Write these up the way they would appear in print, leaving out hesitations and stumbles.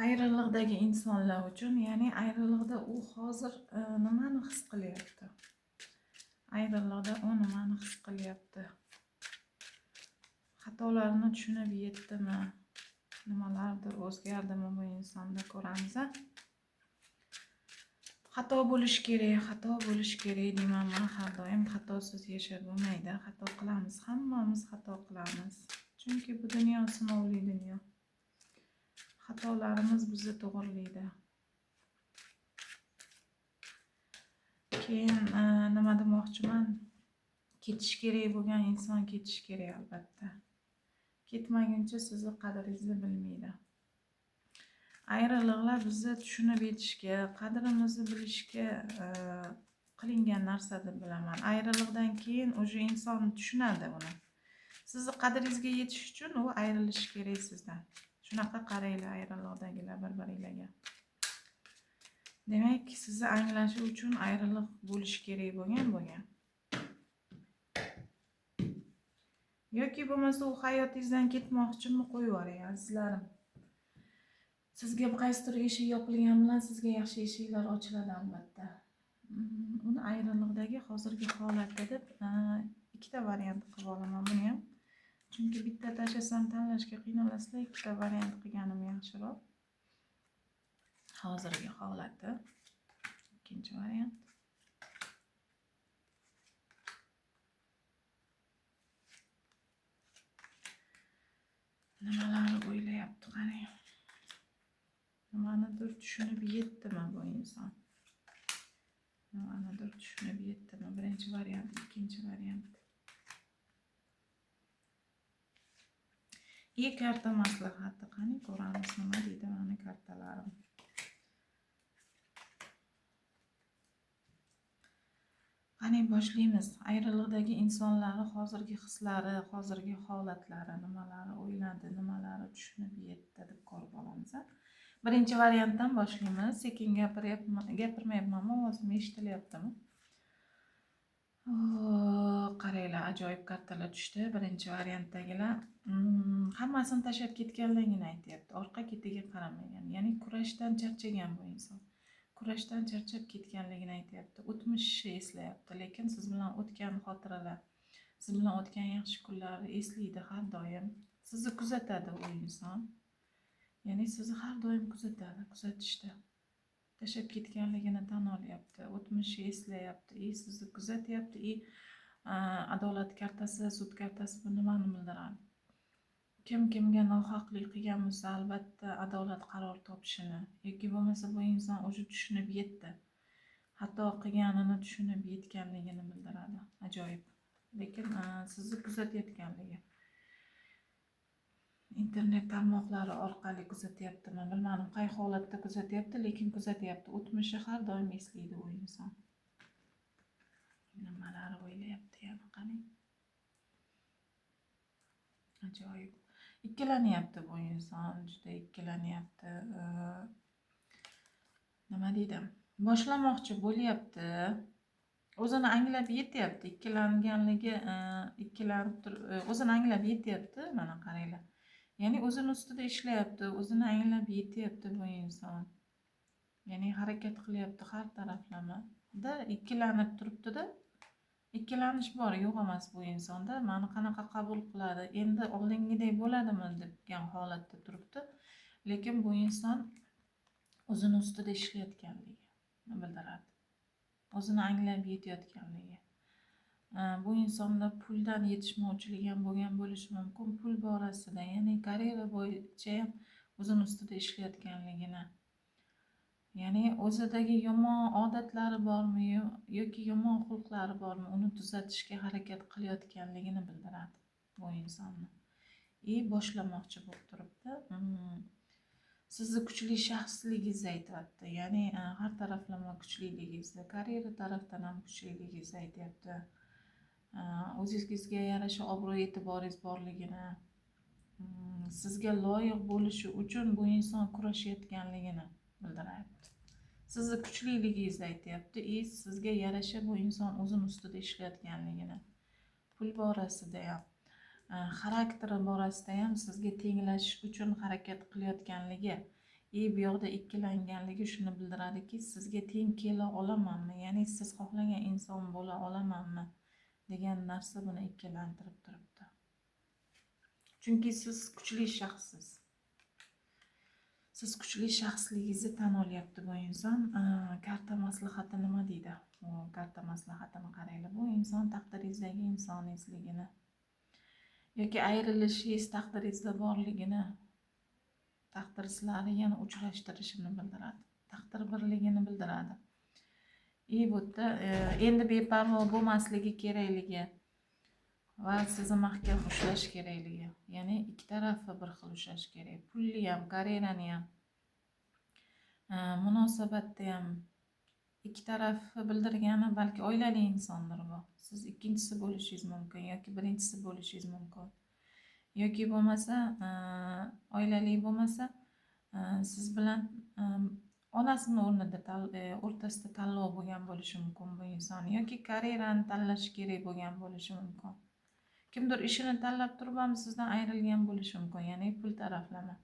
Ayriliqdagi insonlar uchun, ya'ni ayriliqda u hozir nimani his qilyapti? Ayriliqda u nimani his qilyapti? Xatolarini tushunib yetdimi? Nimalardir o'zgardimi bu insonda ko'ramiz. Xato bo'lish kerak deyman men har doim. Xatosiz yashab bo'lmaydi. Xato qilamiz, hammamiz xato qilamiz. Chunki bu dunyo sinovli dunyo. Xatolarimiz bizni to'g'rilaydi. Keyin nima demoqchiman? Ketish kerak bo'lgan inson ketish kerak albatta. Ketmaguncha sizni qadringizni bilmaydi. Ayriliqlar bizni tushunib yetishga, qadrimizni bilishga qilingan narsa deb bilaman. Ayriliqdan keyin o'sha inson tushunadi uni. Sizni qadringizga yetish uchun u ayrilishi kerak sizdan. Shunaqa qaranglar ayriliqdagilar bir-biringizga. Demak, sizni anglashi uchun ayriliq bo'lishi kerak bo'lgan. Yoki bo'lmasa u hayotingizdan ketmoqchimi, qo'yib yuboring azizlarim. Sizga qaysidir eshik yopilgan bilan sizga yaxshi eshiklar ochiladi albatta. Uni ayriliqdagi hozirgi holatda deb ikkita variant qilib olaman buni ham. Chunki bitta tashlasam tanlashga qiynalasizlar, ikkita variant qilganim yaxshiroq. Hozirgi holati ikkinchi variant. Nimalarni o'ylayapti qarang. Nimanidir tushunib yetdimi bu inson? Nimanidir tushunib yetdimi? Birinchi variant, ikkinchi variant. Karta maslahati qani ko'ramiz nima deydi mani kartalarim. Qani boshlaymiz. Ayriliqdagi insonlar hozirgi hislari, hozirgi holatlari, nimalari o'yladi, nimalari tushunib yetdi deb ko'rib olamiz. Birinchi variantdan boshlaymiz. Sekin gapirmayapman, ovozim eshitilyaptimi? Qaranglar, ajoyib kartalar tushdi. Birinchi variantdagilar hammasini tashlab ketganligini aytyapti. Orqa ketiga qaramagan. Ya'ni kurashdan charchagan bu inson. Kurashdan charchab ketganligini aytyapti. O'tmishni eslayapti, lekin siz bilan o'tgan xotiralar, siz bilan o'tgan yaxshi kunlarni eslaydi har doim. Sizni kuzatadi u inson. Ya'ni sizni har doim kuzatadi, kuzatishda. Tashlab ketganligini tan olyapti, o'tmishni eslayapti, sizni kuzatyapti, adolat kartasi, sud kartasi bu nimani bildiradi? Kim kimga nohaqlik qilgan bo'lsa, albatta adolat qaror topishini, yoki bo'lmasa bu inson o'zi tushunib yetdi. Xato qilganini tushunib yetganligini bildiradi. Ajoyib. Lekin sizni kuzatayotganligi. Internet tarmoqlari orqali kuzatyaptimi? Bilmadim qay holatda kuzatyapti, lekin kuzatyapti. O'tmishi har doim eslaydi u inson. Nimalar o'ylayapti yana qani? Ajoyib. Ikkilanyapti bu inson, juda ikkilanyapti. Nima deydi? Boshlamoqchi bo'lyapti. O'zini anglab yetyapti. Ikkilanganligi, o'zini anglab yetyapti. Mana qaranglar. Ya'ni o'zini ustida ishlayapti, o'zini anglab yetyapti bu inson. Ya'ni harakat qilyapti har taraflamada, ikkilanib turibdi-da. Ikkilanish bor, yo'q emas bu insonda. Mani qanaqa qabul qiladi, endi oldingidek bo'ladimi degan holatda turibdi. Lekin bu inson o'zini ustida ishlayotganligini bildiradi. O'zini anglab yetayotganligi. Bu insonda puldan yetishmovchilik ham bo'lgan bo'lishi mumkin. Pul borasida, ya'ni karyera bo'yicha ham o'zini ustida ishlayotganligini. Ya'ni o'zidagi yomon odatlari bormi yoki yomon xulqlari bormi, uni tuzatishga harakat qilayotganligini bildiradi bu insonni. Boshlamoqchi bo'lib turibdi. Sizni kuchli shaxsligingizni aytyapti. Ya'ni har taraflama kuchliligingizni, karyera tarafdan ham kuchliligingizni aytyapti. O'zingizga yarasha obro' e'tiboringiz borligini, sizga loyiq bo'lishi uchun bu inson kurashayotganligini bildiryapti. Sizni kuchliligingizni aytyapti, sizga yarasha bu inson o'zini ustida ishlayotganligini. Pul borasida ham, xarakteri borasida ham sizga tenglashish uchun harakat qilayotganligi. Bu yoqda ikkilanganligi shuni bildiradiki, sizga teng kela olamanmi, ya'ni siz xohlagan inson bo'la olamanmi degan narsa buni ikkilantirib turibdi. Chunki siz kuchli shaxssiz. Siz kuchli shaxsligingizni tan olyapti bu inson. Karta maslahati nima deydi? Karta maslahatini qaraylik. Bu inson taqdiringizdagi insoningizligini yoki ayrilishingiz taqdiringizda borligini, taqdir sizlarni yana uchrashtirishini bildiradi. Taqdir birligini bildiradi. Bu yerda endi beparvo bo'lmasligi kerakligi va sizni mahkam ushlash kerakligi. Ya'ni ikki tarafni bir xil ushlash kerak. Pulni ham, karyerani ham, munosabatda ham ikki tarafni bildirgani balki oilali insondir bu. Siz ikkinchisi bo'lishingiz mumkin yoki birinchisi bo'lishingiz mumkin. Yoki bo'lmasa, oilali bo'lmasa, siz bilan onasini o'rtasida tanlov bo'lgan bo'lishi mumkin bu inson, yoki karyerani tanlash kerak bo'lgan bo'lishi mumkin. Kimdir ishini tanlab turib ham sizdan ayrilgan bo'lishi mumkin, ya'ni pul taraflama.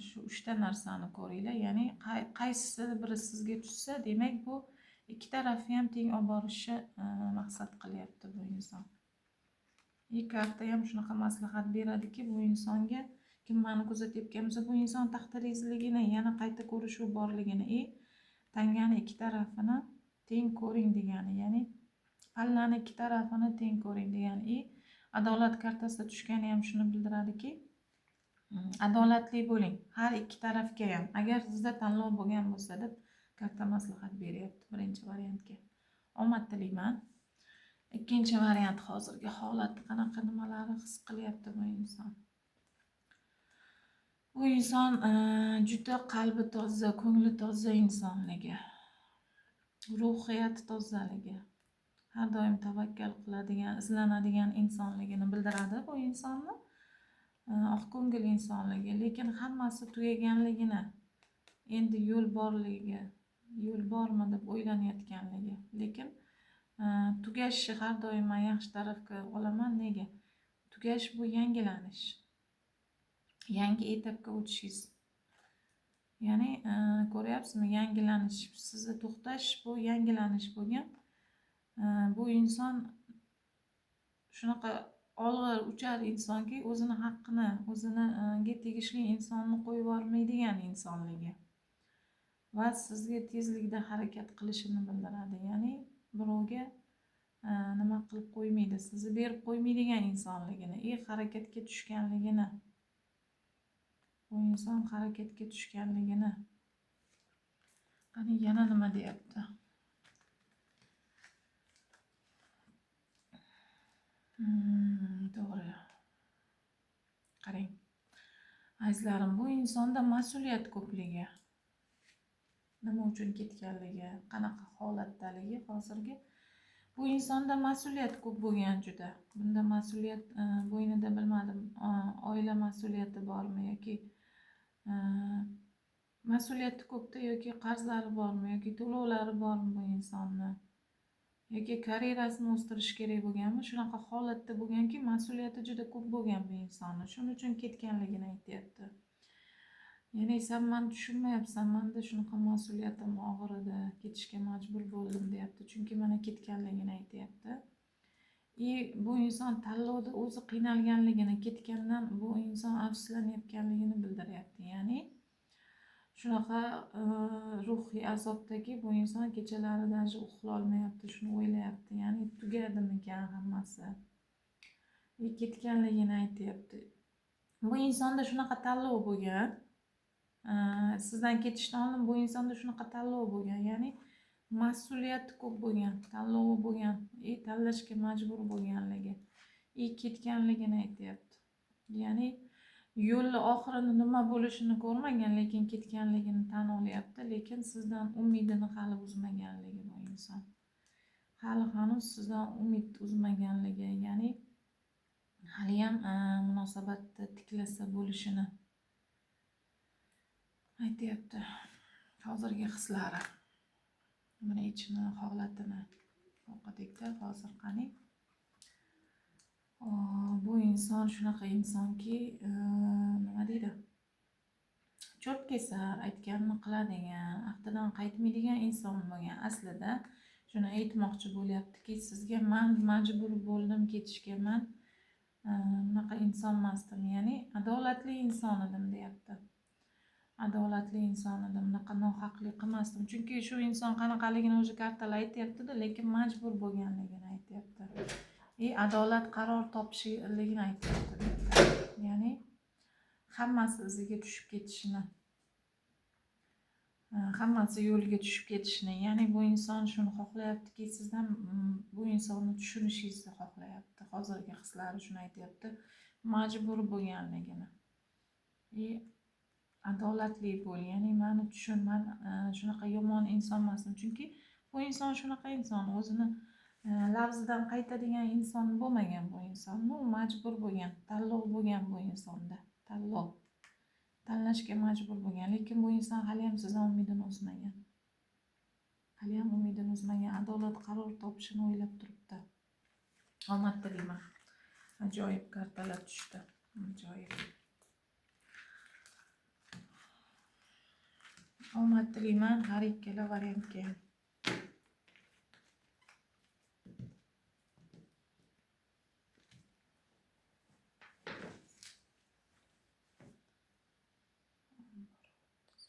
Shu 3 ta narsani ko'ringlar, ya'ni qaysisi biri sizga tushsa, demak bu ikki tarafni ham teng olib borishni maqsad qilyapti bu inson. Karta ham shunaqa maslahat beradiki, bu insonga kim meni kuzatyapgan bo'lsa, bu inson taqdiringizligini yana qayta ko'rishuv borligini, tangani ikki tarafini teng ko'ring degani, ya'ni pallani ikki tarafini teng ko'ring degani. Adolat kartasida tushgani ham shuni bildiradiki, adolatli bo'ling har ikki tarafga ham, agar sizda tanlov bo'lgan bo'lsa deb karta maslahat beryapti birinchi variantga. Omad tilayman. Ikkinchi variant, hozirgi holatni qanaqa nimalarni his qilyapti bu inson? Bu inson juda qalbi toza, ko'ngli toza insonligi, ruhiyati tozaligi, har doim tavakkal qiladigan, izlanadigan insonligini bildiradi bu insonni. Oqko'ngil insonligi, lekin hammasi tugaganligini, endi yo'l borligi, yo'l bormi deb o'ylanayotganligi, lekin tugashi har doim yaxshi tarafga olaman. Nega? Tugash bu yangilanish, yangi etapga o'tishingiz. Ya'ni ko'ryapsizmi, yangilanish, sizni to'xtash bu yangilanish bo'lgan. Bu inson shunaqa olg'a uchar insonki, o'zini haqqini, o'ziniga tegishli insonni qo'yib yubormaydigan insonligi va sizga tezlikda harakat qilishini bildiradi. Ya'ni birovga nima qilib qo'ymaydi, sizni berib qo'ymaydigan insonligini, harakatga tushganligini, bu inson harakatga tushganligini. Qani yana nima deyapti? To'g'ri. Qarang. Azizlarim, bu insonda mas'uliyat ko'pligi. Nima uchun ketganligi, qanaqa holatdaligi hozirgi. Bu insonda mas'uliyat ko'p bo'lgan juda. Bunda mas'uliyat bo'ynida bilmadim, oila mas'uliyati bormi yoki mas'uliyati ko'pda, yoki qarzlari bormi yoki to'lovlari bormi bu insonni, yoki karyerasini o'stirish kerak bo'lganmi, shunaqa holatda bo'lganki, mas'uliyati juda ko'p bo'lgan bu insonni. Shuning uchun ketganligini aytyapti. Ya'ni sen meni tushunmayapsan, menda shunaqa mas'uliyatim og'ir edi, ketishga majbur bo'ldim deyapti. Chunki mana ketganligini aytyapti. Bu inson tanlovda o'zi qiynalganligini, ketgandan bu inson afsuslanayotganligini bildiryapti. Ya'ni shunaqa ruhiy azobdagi bu inson kechalari даже uxlay olmayapti, shuni o'ylayapti. Ya'ni tugadimikan hammasi? Ketganligini aytyapti. Bu insonda shunaqa tanlov bo'lgan. Sizdan ketishdan oldin bu insonda shunaqa tanlov bo'lgan, ya'ni mas'uliyati ko'p bo'lgan, tanlovi bo'lgan, tanlashga majbur bo'lganligi, ketganligini aytyapti. Ya'ni yo'lni oxirini nima bo'lishini ko'rmagan, lekin ketganligini tan olyapti, lekin sizdan umidini hali uzmaganligi bu inson. Hali hanuz sizdan umid uzmaganligi, ya'ni hali ham munosabatda tiklasa bo'lishini aytyapti. Hozirgi hislari, buni ichini, holatini o'qidik-da hozir. Qani bu inson shunaqa insonki, nima deydi, cho'p kesar, aytganini qiladigan, ahdidan qaytmaydigan inson bo'lgan. Aslida shuni aytmoqchi bo'lyaptiki, sizga man majbur bo'ldim ketishga, man bunaqa inson emasdim, ya'ni adolatli inson edim deyapti. Adolatli inson edim, bunaqa nohaqlik qilmasdim. Chunki shu inson qanaqaligini o'zi kartalar aytyapti-da, lekin majbur bo'lganligini aytyapti. Adolat qaror topishligini aytyapti. Ya'ni hammasi iziga tushib ketishini, hammasi yo'liga tushib ketishini, ya'ni bu inson shuni xohlayaptiki, sizdan bu insonni tushunishingizni xohlayapti. Hozirgi hislari shuni aytyapti, majbur bo'lganligini. Adolatli bo'l, ya'ni meni tushun, men shunaqa yomon inson emasman. Chunki bu inson shunaqa inson, o'zini lafzidan qaytadigan inson bo'lmagan bu inson. U majbur bo'lgan, tanlov bo'lgan bu insonda. Tanlov. Tanlashga majbur bo'lgan, lekin bu inson hali ham sizdan umidini uzmagan. Hali ham umidini uzmagan, adolat qaror topishini o'ylab turibdi. Omad tilayman. Ajoyib kartalar tushdi. Ajoyib. Omad tilayman har ikkala variantga.